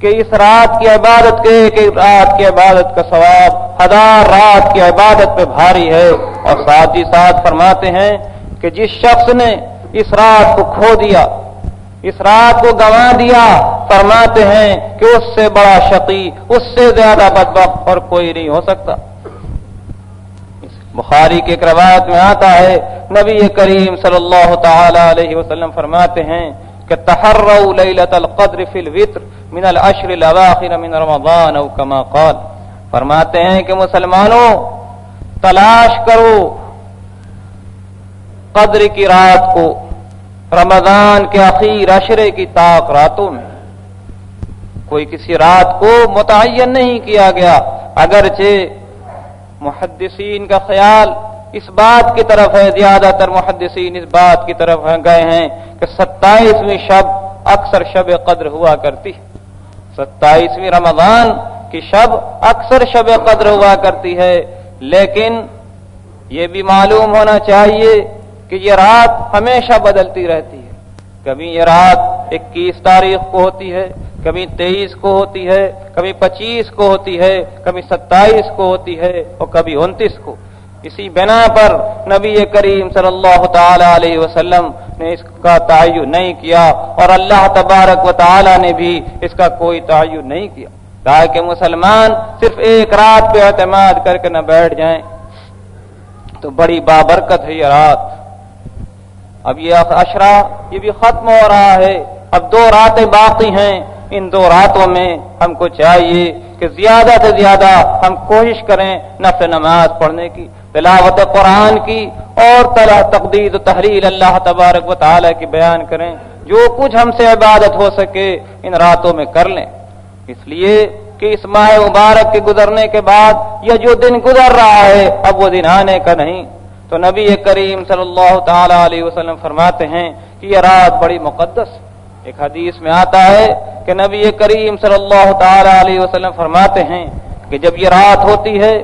کہ اس رات کی عبادت کے ایک رات کی عبادت کا ثواب 1000 رات کی عبادت پہ بھاری ہے۔ اور ساتھ ہی ساتھ فرماتے ہیں کہ جس شخص نے اس رات کو کھو دیا، اس رات کو گنوا دیا، فرماتے ہیں کہ اس سے بڑا شقی، اس سے زیادہ بدبخت اور کوئی نہیں ہو سکتا۔ بخاری کی ایک روایت میں آتا ہے، نبی کریم صلی اللہ تعالی علیہ وسلم فرماتے ہیں کہ تحروا لیلۃ القدر فی الوتر من العشر الاواخر من رمضان او کما قال، فرماتے ہیں کہ مسلمانوں تلاش کرو قدر کی رات کو رمضان کے اخیر عشرے کی طاق راتوں میں۔ کوئی کسی رات کو متعین نہیں کیا گیا، اگرچہ محدثین کا خیال اس بات کی طرف ہے، زیادہ تر محدثین اس بات کی طرف گئے ہیں کہ 27ویں شب اکثر شب قدر ہوا کرتی ہے، 27ویں رمضان کی شب اکثر شب قدر ہوا کرتی ہے، لیکن یہ بھی معلوم ہونا چاہیے کہ یہ رات ہمیشہ بدلتی رہتی ہے۔ کبھی یہ رات 21 تاریخ کو ہوتی ہے، کبھی 23 کو ہوتی ہے، کبھی 25 کو ہوتی ہے، کبھی 27 کو ہوتی ہے اور کبھی 29 کو۔ اسی بنا پر نبی کریم صلی اللہ تعالی علیہ وسلم نے اس کا تعین نہیں کیا، اور اللہ تبارک و تعالی نے بھی اس کا کوئی تعین نہیں کیا، تاکہ مسلمان صرف ایک رات پہ اعتماد کر کے نہ بیٹھ جائیں۔ تو بڑی بابرکت ہے یہ رات۔ اب یہ عشرہ یہ بھی ختم ہو رہا ہے، اب 2 راتیں باقی ہیں۔ ان 2 راتوں میں ہم کو چاہیے کہ زیادہ سے زیادہ ہم کوشش کریں نفل نماز پڑھنے کی، تلاوت قرآن کی، اور تقدیس و تحلیل اللہ تبارک و تعالی کی بیان کریں۔ جو کچھ ہم سے عبادت ہو سکے ان راتوں میں کر لیں، اس لیے کہ اس ماہ مبارک کے گزرنے کے بعد یہ جو دن گزر رہا ہے اب وہ دن آنے کا نہیں۔ تو نبی کریم صلی اللہ تعالی علیہ وسلم فرماتے ہیں کہ یہ رات بڑی مقدس۔ ایک حدیث میں آتا ہے کہ نبی کریم صلی اللہ تعالی علیہ وسلم فرماتے ہیں کہ جب یہ رات ہوتی ہے،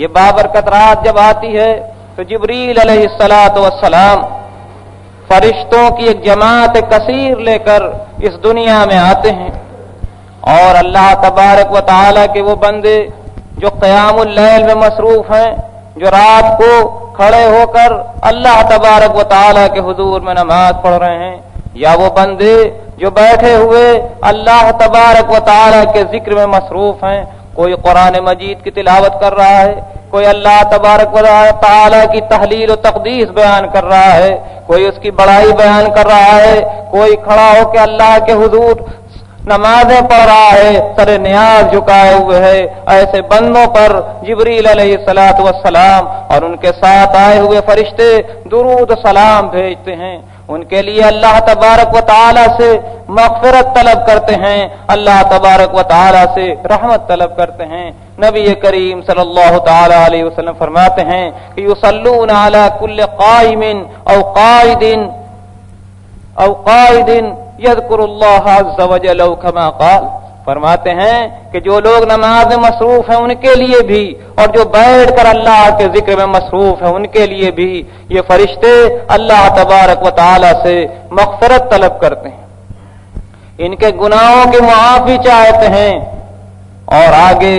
یہ بابرکت رات جب آتی ہے، تو جبریل علیہ السلام فرشتوں کی ایک جماعت کثیر لے کر اس دنیا میں آتے ہیں، اور اللہ تبارک و تعالی کے وہ بندے جو قیام اللیل میں مصروف ہیں، جو رات کو کھڑے ہو کر اللہ تبارک و تعالی کے حضور میں نماز پڑھ رہے ہیں، یا وہ بندے جو بیٹھے ہوئے اللہ تبارک و تعالی کے ذکر میں مصروف ہیں، کوئی قرآن مجید کی تلاوت کر رہا ہے، کوئی اللہ تبارک و تعالی کی تحلیل و تقدیس بیان کر رہا ہے، کوئی اس کی بڑائی بیان کر رہا ہے، کوئی کھڑا ہو کے اللہ کے حضور نمازیں پڑھ رہا ہے، سر نیاز جھکائے ہوئے ہے، ایسے بندوں پر جبریل علیہ السلام اور ان کے ساتھ آئے ہوئے فرشتے درود و سلام بھیجتے ہیں، ان کے لیے اللہ تبارک و تعالی سے مغفرت طلب کرتے ہیں، اللہ تبارک و تعالی سے رحمت طلب کرتے ہیں۔ نبی کریم صلی اللہ تعالی علیہ وسلم فرماتے ہیں کہ یصلون علی کل قائم او قائد یذکر اللہ عز وجل کما قال، فرماتے ہیں کہ جو لوگ نماز میں مصروف ہیں ان کے لیے بھی، اور جو بیٹھ کر اللہ کے ذکر میں مصروف ہیں ان کے لیے بھی یہ فرشتے اللہ تبارک و تعالی سے مغفرت طلب کرتے ہیں، ان کے گناہوں کی معافی چاہتے ہیں۔ اور آگے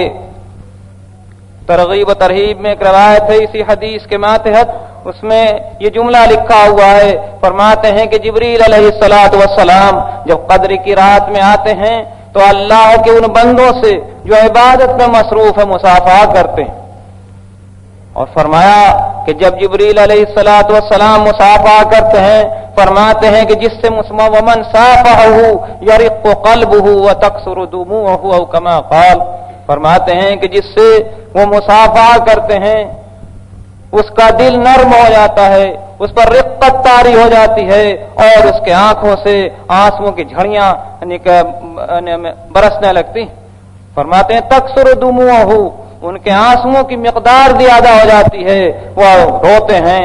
ترغیب و ترہیب میں ایک روایت ہے اسی حدیث کے ماتحت، اس میں یہ جملہ لکھا ہوا ہے، فرماتے ہیں کہ جبریل علیہ السلام جب قدر کی رات میں آتے ہیں تو اللہ کے ان بندوں سے جو عبادت میں مصروف ہے مصافحہ کرتے ہیں، اور فرمایا کہ جب جبریل علیہ السلام مصافحہ کرتے ہیں، فرماتے ہیں کہ جس سے ومن صافحہ یرق قلبہ وتکثر دموعہ او کما قال، فرماتے ہیں کہ جس سے وہ مصافحہ کرتے ہیں اس کا دل نرم ہو جاتا ہے، اس پر رقت طاری ہو جاتی ہے، اور اس کے آنکھوں سے آنسوؤں کی جھڑیاں برسنے لگتی۔ فرماتے ہیں تکثر دموعہ، ان کے آنسوؤں کی مقدار زیادہ ہو جاتی ہے، وہ روتے ہیں۔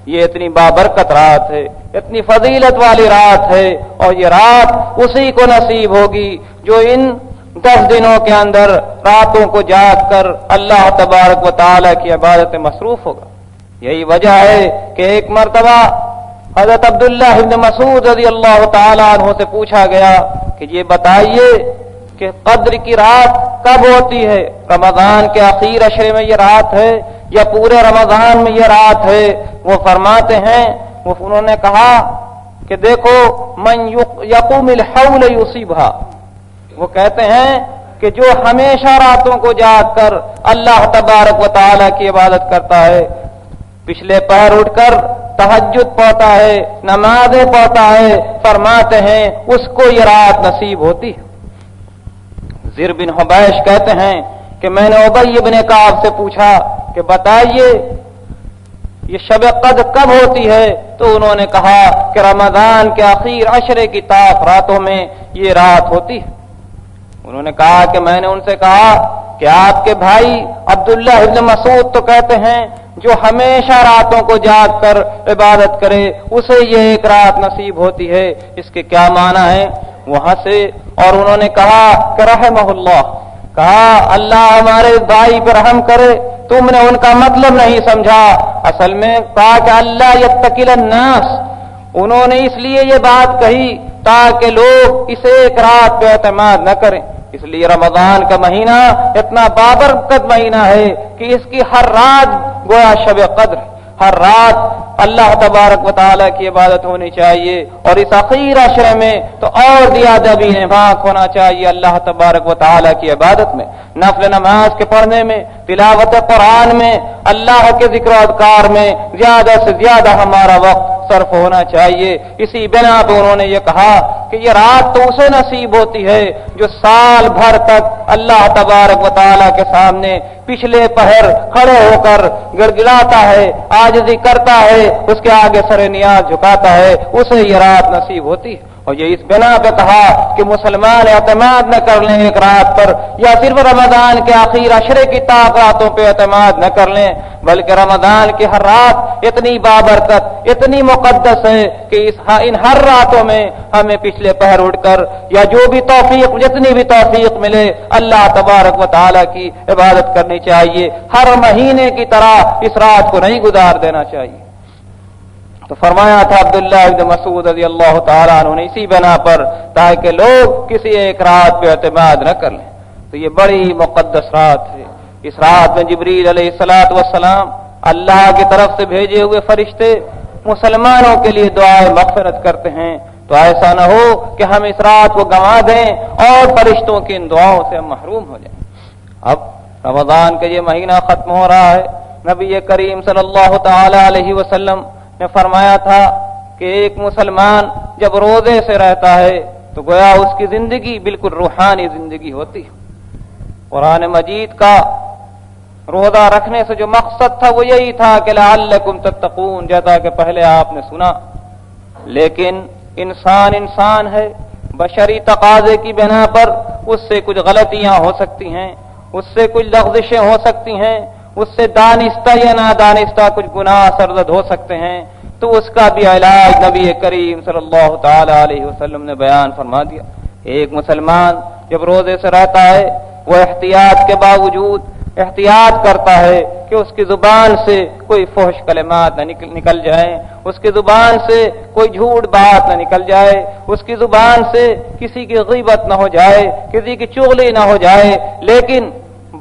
یہ اتنی بابرکت رات ہے، اتنی فضیلت والی رات ہے، اور یہ رات اسی کو نصیب ہوگی جو ان 10 دنوں کے اندر راتوں کو جاگ کر اللہ تبارک و تعالی کی عبادت میں مصروف ہوگا۔ یہی وجہ ہے کہ ایک مرتبہ حضرت عبداللہ بن مسعود رضی اللہ تعالی عنہ سے پوچھا گیا کہ یہ بتائیے کہ قدر کی رات کب ہوتی ہے، رمضان کے آخر عشرے میں یہ رات ہے یا پورے رمضان میں یہ رات ہے؟ وہ فرماتے ہیں، انہوں نے کہا کہ دیکھو من یقوم الحول یصیبھا، وہ کہتے ہیں کہ جو ہمیشہ راتوں کو جاگ کر اللہ تبارک و تعالی کی عبادت کرتا ہے، پچھلے پہر اٹھ کر تہجد پڑھتا ہے، نمازیں پڑھتا ہے، فرماتے ہیں اس کو یہ رات نصیب ہوتی ہے۔ زر بن حبیش کہتے ہیں کہ میں نے ابی بن کعب سے پوچھا کہ بتائیے یہ شب قدر کب ہوتی ہے؟ تو انہوں نے کہا کہ رمضان کے آخر عشرے کی طاق راتوں میں یہ رات ہوتی ہے۔ انہوں نے کہا کہ میں نے ان سے کہا کہ آپ کے بھائی عبداللہ ابن مسعود تو کہتے ہیں جو ہمیشہ راتوں کو جاگ کر عبادت کرے اسے یہ ایک رات نصیب ہوتی ہے، اس کے کیا معنی ہے؟ وہاں سے اور انہوں نے کہا کہ رحمہ اللہ، کہا اللہ ہمارے بھائی پر رحم کرے، تم نے ان کا مطلب نہیں سمجھا۔ اصل میں کہا کہ اللہ یتقی الناس، انہوں نے اس لیے یہ بات کہی تاکہ لوگ اس ایک رات پہ اعتماد نہ کریں۔ اس لیے رمضان کا مہینہ اتنا بابرکت مہینہ ہے کہ اس کی ہر رات گویا شب قدر، ہر رات اللہ تبارک و تعالیٰ کی عبادت ہونی چاہیے، اور اس اخیر عشرے میں تو اور زیادہ بھی انفاق ہونا چاہیے اللہ تبارک و تعالیٰ کی عبادت میں، نفل نماز کے پڑھنے میں، تلاوت قرآن میں، اللہ کے ذکر و اذکار میں زیادہ سے زیادہ ہمارا وقت صرف ہونا چاہیے۔ اسی بنا پہ انہوں نے یہ کہا کہ یہ رات تو اسے نصیب ہوتی ہے جو سال بھر تک اللہ تبارک و تعالیٰ کے سامنے پچھلے پہر کھڑے ہو کر گڑگڑاتا ہے، عاجزی کرتا ہے، اس کے آگے سر نیاز جھکاتا ہے، اسے یہ رات نصیب ہوتی ہے۔ اور یہ اس بنا پہ کہا کہ مسلمان اعتماد نہ کر لیں ایک رات پر، یا صرف رمضان کے آخر عشرے کی طاق راتوں پہ اعتماد نہ کر لیں، بلکہ رمضان کی ہر رات اتنی بابرکت، اتنی مقدس ہے کہ ان ہر راتوں میں ہمیں پچھلے پہر اٹھ کر یا جو بھی توفیق، جتنی بھی توفیق ملے اللہ تبارک و تعالیٰ کی عبادت کرنی چاہیے، ہر مہینے کی طرح اس رات کو نہیں گزار دینا چاہیے۔ تو فرمایا تھا عبداللہ ابن مسعود رضی اللہ تعالیٰ عنہ نے اسی بنا پر تاکہ لوگ کسی ایک رات پہ اعتماد نہ کر لیں۔ تو یہ بڑی مقدس رات ہے۔ اس رات میں جبریل علیہ الصلوۃ والسلام اللہ کی طرف سے بھیجے ہوئے فرشتے مسلمانوں کے لیے دعائے مغفرت کرتے ہیں، تو ایسا نہ ہو کہ ہم اس رات کو گنوا دیں اور فرشتوں کی ان دعاؤں سے ہم محروم ہو جائیں۔ اب رمضان کا یہ مہینہ ختم ہو رہا ہے۔ نبی کریم صلی اللہ تعالی علیہ وسلم نے فرمایا تھا کہ ایک مسلمان جب روزے سے رہتا ہے تو گویا اس کی زندگی بالکل روحانی زندگی ہوتی ہے۔ قرآن مجید کا روزہ رکھنے سے جو مقصد تھا وہ یہی تھا کہ لعلکم تتقون، جیسا کہ پہلے آپ نے سنا، لیکن انسان ہے، بشری تقاضے کی بنا پر اس سے کچھ غلطیاں ہو سکتی ہیں، اس سے کچھ لغزشیں ہو سکتی ہیں، اس سے دانستہ یا نادانستہ کچھ گناہ سرزد ہو سکتے ہیں، تو اس کا بھی علاج نبی کریم صلی اللہ تعالی علیہ وسلم نے بیان فرما دیا۔ ایک مسلمان جب روزے سے رہتا ہے وہ احتیاط کے باوجود احتیاط کرتا ہے کہ اس کی زبان سے کوئی فحش کلمات نہ نکل جائیں، اس کی زبان سے کوئی جھوٹ بات نہ نکل جائے، اس کی زبان سے کسی کی غیبت نہ ہو جائے، کسی کی چغلی نہ ہو جائے۔ لیکن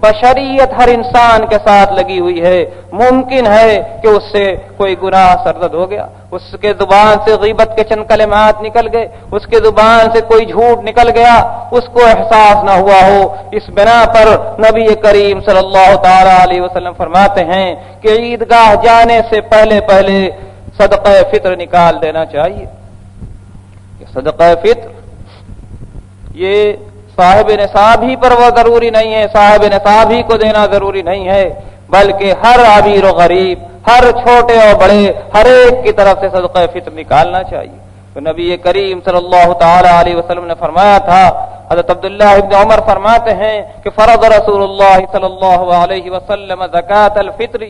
بشریت ہر انسان کے ساتھ لگی ہوئی ہے، ممکن ہے کہ اس سے کوئی گناہ سرزد ہو گیا، اس کے زبان سے غیبت کے چند کلمات نکل گئے، اس کے زبان سے کوئی جھوٹ نکل گیا، اس کو احساس نہ ہوا ہو۔ اس بنا پر نبی کریم صلی اللہ تعالی علیہ وسلم فرماتے ہیں کہ عیدگاہ جانے سے پہلے صدقہ فطر نکال دینا چاہیے۔ صدقہ فطر یہ صاحب نصاب ہی پر وہ ضروری نہیں ہے، صاحب نصاب ہی کو دینا ضروری نہیں ہے، بلکہ ہر امیر و غریب، ہر چھوٹے اور بڑے، ہر ایک کی طرف سے صدقہ فطر نکالنا چاہیے۔ تو نبی کریم صلی اللہ تعالی علیہ وسلم نے فرمایا تھا، حضرت عبداللہ ابن عمر فرماتے ہیں کہ فرض رسول اللہ صلی اللہ علیہ وسلم زکاۃ الفطر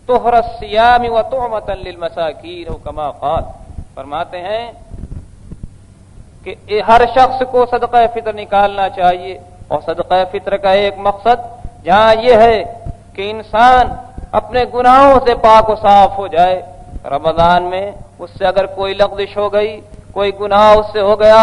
طہر الصیام وطعمۃ للمساکین کما قال، فرماتے ہیں کہ ہر شخص کو صدقہ فطر نکالنا چاہیے، اور صدقہ فطر کا ایک مقصد جہاں یہ ہے کہ انسان اپنے گناہوں سے پاک و صاف ہو جائے۔ رمضان میں اس سے اگر کوئی لغزش ہو گئی، کوئی گناہ اس سے ہو گیا،